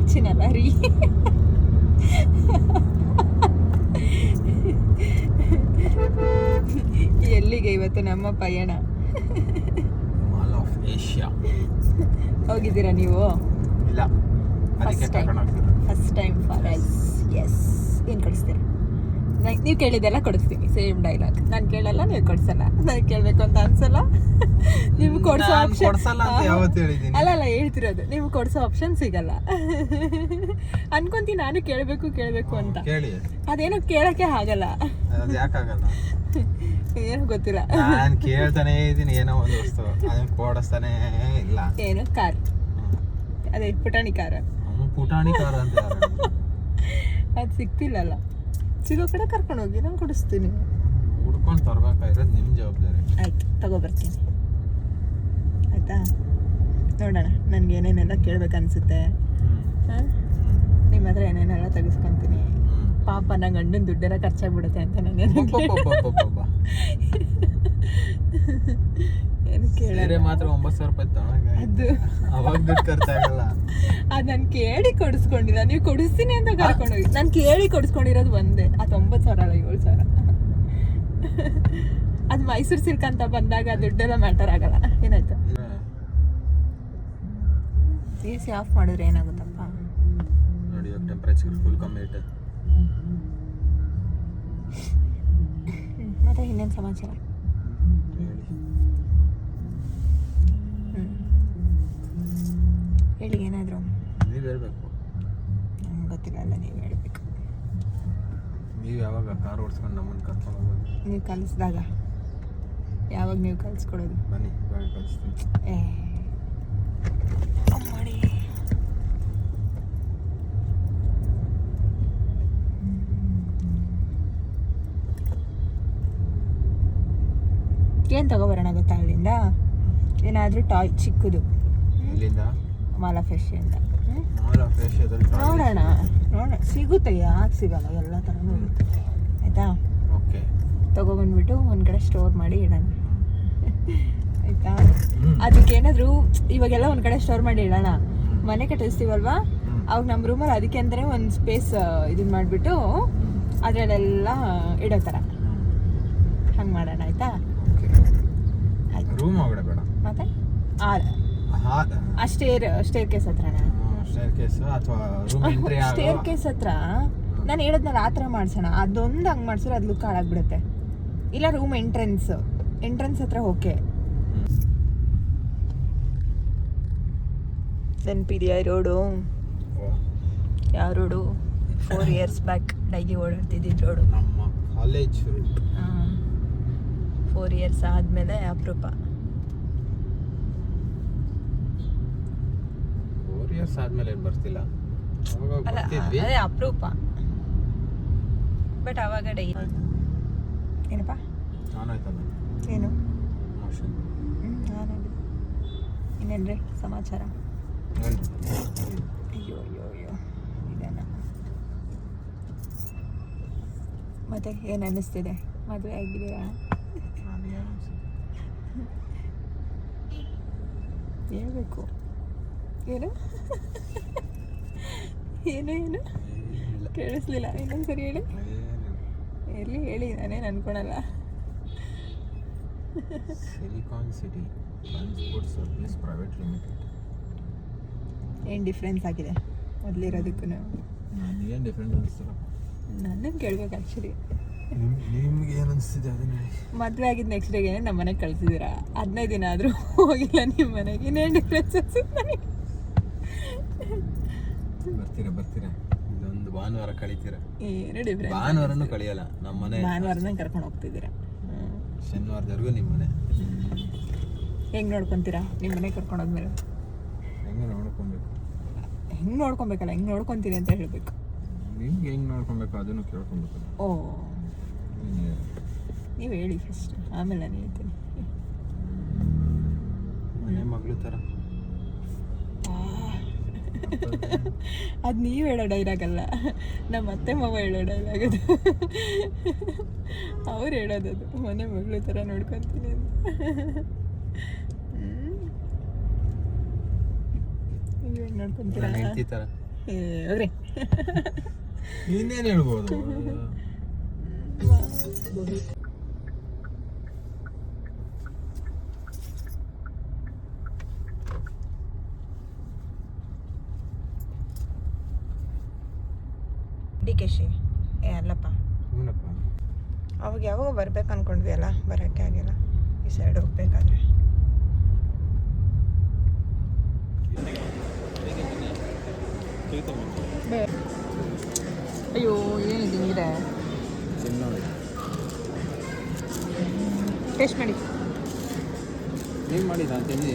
ಖರ್ಚಿನಲ್ಲ ರೀ. ಎಲ್ಲಿಗೆ ಇವತ್ತು ನಮ್ಮ ಪಯಣ? Mall of Asia. ಹೋಗಿದ್ದೀರಾ ನೀವು? ಇಲ್ಲ, ಅದಕ್ಕೆ ಕರ್ಕೊಂಡು ಹೋಗ್ತಿರೋದು. First time for us. Yes. ಏನು ಕೊಡಿಸ್ತೀರಾ? ನೀವು ಕೇಳಿದ್ದೆಲ್ಲ ಕೊಡಿಸ್ತೀನಿ. Same dialogue. ನಾನು ಕೇಳಲ್ಲ, ನೀವು ಕೊಡ್ಸಲ್ಲ. ನಾನು ಕೇಳಬೇಕು ಅಂತ ಅನ್ಸಲ್ಲ, ನೀವು ಕೊಡ್ಸೋ ಆಪ್ಷನ್ ಕೊಡ್ಸಲ್ಲ ಅಂತ ಯಾವತ್ತು ಹೇಳಿದ್ದೀನಿ? ಅಲ್ಲ ಹೇಳ್ತಿರೋದು, ನೀವು ಕೊಡ್ಸೋ ಆಪ್ಷನ್ ಸಿಗಲ್ಲ ಅನ್ಕೊಂತೀನಿ. ನಾನು ಕೇಳಬೇಕು ಅಂತ. ಕೇಳಿ. ಅದೇನೋ ಕೇಳಕ್ಕೆ ಆಗಲ್ಲ. ಅದು ಯಾಕಾಗಲ್ಲ? ಏನು ಗೊತ್ತಿಲ್ಲ. ನಾನು ಕೇಳ್ತಾನೆ ಇದ್ದೀನಿ ಏನೋ ಒಂದು ವಸ್ತು, ಅದನ್ನ ಕೊಡಿಸ್ತಾನೆ ಇಲ್ಲ. ಏನು ಕಾರ್? ಅದೇ ಪುಟಾಣಿ ಕಾರ. ಪುಟಾಣಿ ಕಾರ ಅಂತ ಅದು ಸಿಗ್ತಿಲ್ಲಲ್ಲ. ಸಿಗೋ ಕಡೆ ಕರ್ಕೊಂಡು ಹೋಗಿ, ನಾನು ಕೊಡಿಸ್ತೀನಿ. ಹುಡ್ಕೊಂಡು ತರಬೇಕಾಗಿರೋದು ನಿಮ್ಮ ಜವಾಬ್ದಾರಿ. ಆಯ್ತು, ತಗೋಬರ್ತೀನಿ. ಆಯ್ತಾ? ನೋಡೋಣ, ನನಗೆ ಏನೇನೆಲ್ಲ ಕೇಳ್ಬೇಕನ್ಸುತ್ತೆ. ಹಾಂ, ನಿಮ್ಮ ಹತ್ರ ಏನೇನೆಲ್ಲ ತೆಗಿಸ್ಕೊತೀನಿ. ಪಾಪ ನಂಗೆ ಗಂಡನ ದುಡ್ಡೆಲ್ಲ ಖರ್ಚಾಗ್ಬಿಡುತ್ತೆ ಅಂತ ನಾನು ಏನು ಕೇಳಿದ್ರೆ ಮಾತ್ರ 9,000 ರೂಪಾಯಿ ತಗೊಂಡಾಗ ಅದು ಅವಾಗ ದುಡ್ಡು ಖರ್ಚಾಗಲ್ಲ. ಅದು ನಾನು ಕೇಳಿ ಕೊಡಿಸ್ಕೊಂಡಿಲ್ಲ, ನೀವು ಕೊಡಿಸ್ತೀನಿ ಅಂತ ಕರ್ಕೊಂಡೋಗಿ. ನಾನು ಕೇಳಿ ಕೊಡಿಸ್ಕೊಂಡಿರೋದು ಒಂದೇ, ಅದು 9,000 ಅಲ್ಲ, 7,000. ಅದು ಮೈಸೂರು ಸಿಲ್ಕ್ ಅಂತ ಬಂದಾಗ ದುಡ್ಡೆಲ್ಲ ಮ್ಯಾಟರ್ ಆಗಲ್ಲ. ಏನಾಯ್ತು? ಎ ಸಿ ಆಫ್ ಮಾಡಿದ್ರೆ ಏನಾಗುತ್ತಪ್ಪ? ನೋಡಿ, ಇವಾಗ ಟೆಂಪ್ರೇಚರ್ ಫುಲ್ ಕಮ್ಮಿ ಇಟ್ಟೆ. ಮತ್ತೆ ಇನ್ನೇನು ಸಮಾಚಾರ? ಹೇಳಿ ಏನಾದರೂ. ನೀವು ಹೇಳ್ಬೇಕು. ನಂಗೆ ಗೊತ್ತಿಲ್ಲ ಅಲ್ಲ, ನೀವು ಹೇಳಬೇಕು. ನೀವು ಯಾವಾಗ ಕಾರ್ ಓಡಿಸ್ಕೊಂಡು ನಮ್ಮನ್ನು ಕರ್ಕೊಂಡು ಹೋಗೋದು? ನೀವು ಕಲಿಸಿದಾಗ. ಯಾವಾಗ ನೀವು ಕಲಿಸ್ಕೊಡೋದು? ಬನ್ನಿ, ಇವಾಗ ಕಲಿಸ್ತೀನಿ. ಮಾಡಿ ಏನು ತಗೋಬರೋಣ ಗೊತ್ತಾ ಅಲ್ಲಿಂದ? ಏನಾದರೂ ಟಾಯ್ ಚಿಕ್ಕದು. ಇಲ್ಲಿಂದ ಮಾಲ್ ಆಫ್ ಏಷ್ಯಾದಿಂದ. ಮಾಲ್ ಆಫ್ ಏಷ್ಯಾದಲ್ಲಿ ನೋಡೋಣ ಸಿಗುತ್ತೆ. ಯಾಕೆ ಸಿಗಲ್ಲ? ಎಲ್ಲ ಥರನೂ ಇರುತ್ತೆ. ಆಯಿತಾ? ಓಕೆ, ತೊಗೊಬಂದ್ಬಿಟ್ಟು ಒಂದು ಕಡೆ ಸ್ಟೋರ್ ಮಾಡಿ ಇಡೋಣ. ಆಯಿತಾ? ಅದಕ್ಕೇನಾದರೂ ಇವಾಗೆಲ್ಲ ಒಂದು ಕಡೆ ಸ್ಟೋರ್ ಮಾಡಿ ಇಡೋಣ. ಮನೆ ಕಟ್ಟಿಸ್ತೀವಲ್ವಾ, ಅವಾಗ ನಮ್ಮ ರೂಮಲ್ಲಿ ಅದಕ್ಕೆ ಅಂತಲೇ ಒಂದು ಸ್ಪೇಸ್ ಇದನ್ನು ಮಾಡಿಬಿಟ್ಟು ಅದರಲ್ಲೆಲ್ಲ ಇಡೋ ಥರ ಹಂಗೆ ಮಾಡೋಣ. ಆಯಿತಾ? ಆಯ್ತು. ರೂಮ್ ಒಳಗಡೆ ಬೇಡ, ಮತ್ತೆ ಸ್ಟೇರ್ ಕೇಸ್ ಹತ್ರನ? ಸ್ಟೇರ್ ಕೇಸ್ ಅಥವಾ ರೂಮ್ ಎಂಟ್ರಿ ಆಗೋ ಸ್ಟೇರ್ ಕೇಸ್ ಹತ್ರ ನಾನು ಹೇಳಿದ್ನಲ್ಲ, ಆ ಥರ ಮಾಡಿಸೋಣ. ಅದೊಂದು ಹಂಗೆ ಮಾಡಿಸಿದ್ರೆ ಅದು ಲುಕ್ ಹಾಳಾಗ್ಬಿಡುತ್ತೆ. ಇಲ್ಲ, ರೂಮ್ ಎಂಟ್ರೆನ್ಸ್ ಹತ್ರ ಓಕೆ. ನೆನಪಿದೆಯಾ ರೋಡು? ಯಾವ ರೋಡು? 4 years ಬ್ಯಾಕ್ ಡೈಲಿ ಓಡಾಡ್ತಿದ್ದಿದ್ದು ರೋಡು. ನಮ್ಮ ಕಾಲೇಜ್ ರೂಟ್. 4 years ಆದಮೇಲೆ ಅಪರೂಪ. 4 years ಆದ್ಮೇಲೆ ಏನು ಬರ್ತಿಲ್ಲ, ಅದೇ ಅಪರೂಪ. ಬಟ್ ಅವಾಗ ಡೈಲಿ. ಏನಪ್ಪ? ನಾನಾಯ್ತಲ್ಲ ಏನು? ಮೋಷನ್. ನಾನು ಇನ್ನೇನ್ರಿ ಸಮಾಚಾರ? ಅಯ್ಯೋ ಇದೇನ ಮತ್ತೆ ಏನು ಅನ್ನಿಸ್ತಿದೆ? ಮದುವೆ ಆಗಿದ್ದೀರಾ? ಹೇಳ್ಬೇಕು. ಏನು ಏನು ಏನು ಕೇಳಿಸ್ಲಿಲ್ಲ, ಇನ್ನೊಂದು ಸರಿ ಹೇಳಿ. ಹೇಳಿ, ನಾನೇನು ಅನ್ಕೊಳಲ್ಲ. Silicon city transport service private limited. ಏನು ಡಿಫ್ರೆನ್ಸ್ ಆಗಿದೆ ಮೊದಲಿರೋದಕ್ಕೂ? ಏನು ಡಿಫ್ರೆನ್ಸ್ ಅನಿಸ್ತಲ್ಲ? ನನ್ನನ್ನು ಕೇಳ್ಬೇಕು ಆ್ಯಕ್ಚುಲಿ. ನಿಮ್ಗೆ ಏನು ಅನಿಸ್ತಿದೆ ಅದನ್ನ ಹೇಳಿ. ಮದುವೆ ಆಗಿದ್ದು ನೆಕ್ಸ್ಟ್ ಡೇಗೆ ನಮ್ಮ ಮನೆಗೆ ಕಳಿಸಿದ್ದೀರಾ? 15 ದಿನ ಆದರೂ ಹೋಗಿಲ್ಲ ನಿಮ್ಮ ಮನೆಗೆ. ಇನ್ನೇನು ಡಿಫ್ರೆನ್ಸ್ ಅನ್ಸುತ್ತೆ ನನಗೆ? ಬರ್ತೀರಾ ಇದೊಂದು ಭಾನುವಾರ ಕಳಿತೀರಾ? ಏನು ಡಿಫ್ರೆನ್ಸ್? ಭಾನುವಾರನೂ ಕಳಿಯಲ್ಲ ನಮ್ಮ ಮನೆ. ಭಾನುವಾರನ ಕರ್ಕೊಂಡು ಹೋಗ್ತಿದ್ದೀರಾ? ಶನಿವಾರದವರೆಗೂ ನಿಮ್ಮ ಮನೆ. ಹೆಂಗೆ ನೋಡ್ಕೊತೀರಾ ನಿಮ್ಮ ಮನೆಗೆ ಕರ್ಕೊಂಡೋದ್ಮೇಲೆ? ಹೆಂಗೆ ನೋಡ್ಕೊಬೇಕು? ಹೆಂಗೆ ನೋಡ್ಕೊಬೇಕಲ್ಲ, ಹೆಂಗೆ ನೋಡ್ಕೊತೀನಿ ಅಂತ ಹೇಳಬೇಕು. ನಿಮ್ಗೆ ಹೆಂಗೆ ನೋಡ್ಕೊಬೇಕು ಅದನ್ನು ಕೇಳ್ಕೊಬೇಕು. ಓ, ನೀವು ಹೇಳಿ ಫಸ್ಟ್, ಆಮೇಲೆ ನಾನು ಹೇಳ್ತೀನಿ. ಮನೆ ಮಗಳು ಥರ. ಅದು ನೀವು ಹೇಳೋ ಡೈಲಾಗ್ ಅಲ್ಲ, ನಮ್ಮ ಅತ್ತೆ ಮಾವ ಹೇಳೋ ಡೈಲಾಗ್ ಅದು. ಅವ್ರು ಹೇಳೋದದು, ಮನೆ ಮಗಳು ಥರ ನೋಡ್ಕೊತೀನಿ ಅಂತ. ನೀವು ಹೆಂಗೆ ನೋಡ್ಕೊತೀರಾ? ಹೆಂಡತಿ ಥರ. ಹೋಗ್ರಿ. ಇನ್ನೇನು ಹೇಳ್ಬೋದು. ಡಿ ಕೆ ಶಿ ಅಲ್ಲಪ್ಪ, ಹೂನಪ್ಪ. ಅವಾಗ ಯಾವಾಗ ಬರ್ಬೇಕು ಅನ್ಕೊಂಡ್ವಿ ಅಲ್ಲ, ಬರೋಕ್ಕೆ ಆಗಿಲ್ಲ. ಈ ಸೈಡ್ ಹೋಗ್ಬೇಕಾದ್ರೆ ಅಯ್ಯೋ ಏನಿದೆ ಹಿಂಗಿದೆ. ಟೇಸ್ಟ್ ಮಾಡಿ. ಏನು ಮಾಡಿ ನಾನು ತಿಂದು